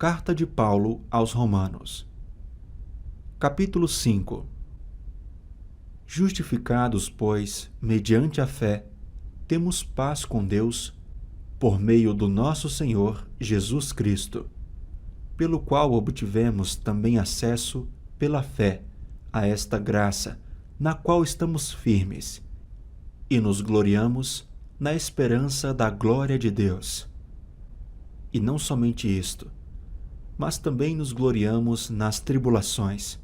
Carta de Paulo aos Romanos. Capítulo 5. Justificados, pois, mediante a fé, temos paz com Deus, por meio do nosso Senhor Jesus Cristo, pelo qual obtivemos também acesso, pela fé, a esta graça, na qual estamos firmes, e nos gloriamos na esperança da glória de Deus. E não somente isto, mas também nos gloriamos nas tribulações,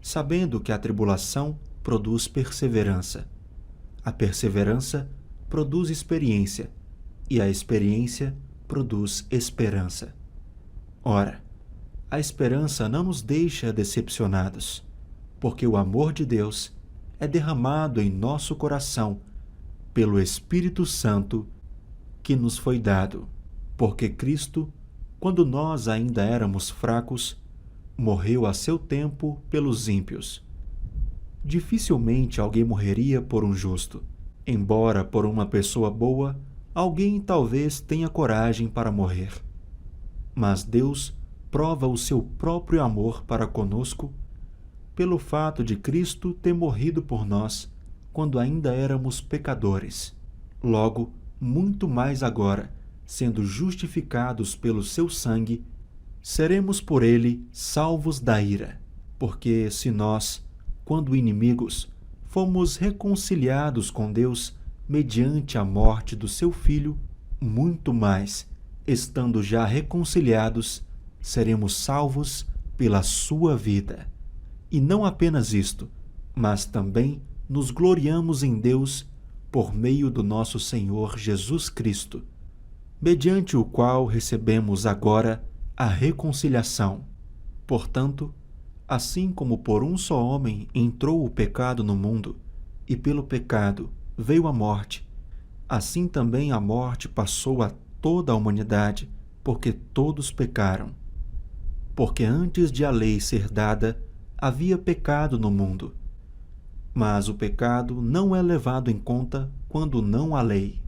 sabendo que a tribulação produz perseverança. A perseverança produz experiência, e a experiência produz esperança. Ora, a esperança não nos deixa decepcionados, porque o amor de Deus é derramado em nosso coração pelo Espírito Santo que nos foi dado, porque Cristo, quando nós ainda éramos fracos, morreu a seu tempo pelos ímpios. Dificilmente alguém morreria por um justo, embora por uma pessoa boa alguém talvez tenha coragem para morrer. Mas Deus prova o seu próprio amor para conosco pelo fato de Cristo ter morrido por nós quando ainda éramos pecadores. Logo, muito mais agora, sendo justificados pelo seu sangue, seremos por ele salvos da ira. Porque se nós, quando inimigos, fomos reconciliados com Deus mediante a morte do seu Filho, muito mais, estando já reconciliados, seremos salvos pela sua vida. E não apenas isto, mas também nos gloriamos em Deus por meio do nosso Senhor Jesus Cristo, mediante o qual recebemos agora a reconciliação. Portanto, assim como por um só homem entrou o pecado no mundo, e pelo pecado veio a morte, assim também a morte passou a toda a humanidade, porque todos pecaram. Porque antes de a lei ser dada, havia pecado no mundo. Mas o pecado não é levado em conta quando não há lei.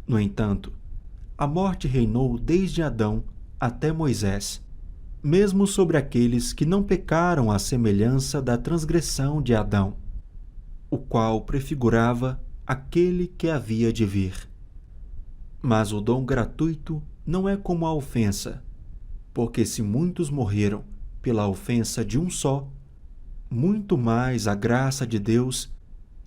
No entanto, a morte reinou desde Adão até Moisés, mesmo sobre aqueles que não pecaram à semelhança da transgressão de Adão, o qual prefigurava aquele que havia de vir. Mas o dom gratuito não é como a ofensa, porque se muitos morreram pela ofensa de um só, muito mais a graça de Deus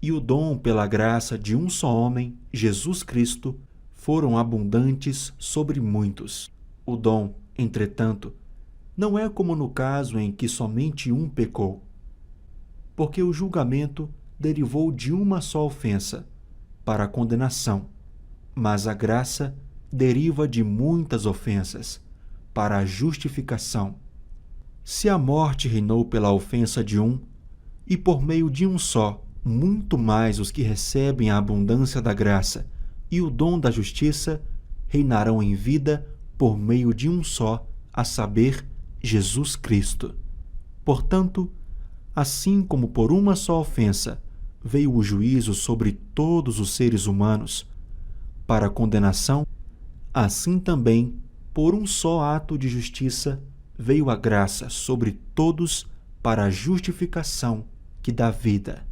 e o dom pela graça de um só homem, Jesus Cristo, foram abundantes sobre muitos. O dom, entretanto, não é como no caso em que somente um pecou, porque o julgamento derivou de uma só ofensa, para a condenação, mas a graça deriva de muitas ofensas, para a justificação. Se a morte reinou pela ofensa de um, e por meio de um só, muito mais os que recebem a abundância da graça e o dom da justiça reinarão em vida por meio de um só, a saber, Jesus Cristo. Portanto, assim como por uma só ofensa veio o juízo sobre todos os seres humanos, para a condenação, assim também, por um só ato de justiça, veio a graça sobre todos para a justificação que dá vida.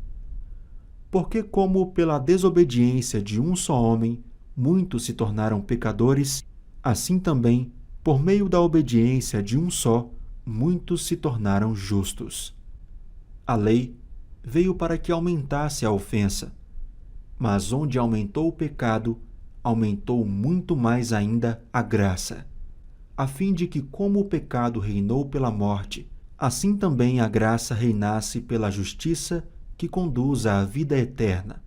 Porque como pela desobediência de um só homem muitos se tornaram pecadores, assim também, por meio da obediência de um só, muitos se tornaram justos. A lei veio para que aumentasse a ofensa, mas onde aumentou o pecado, aumentou muito mais ainda a graça, a fim de que, como o pecado reinou pela morte, assim também a graça reinasse pela justiça que conduz à vida eterna,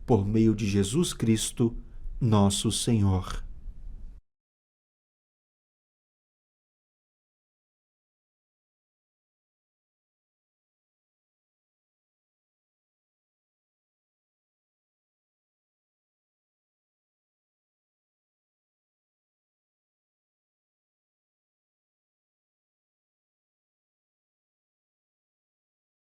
por meio de Jesus Cristo, nosso Senhor.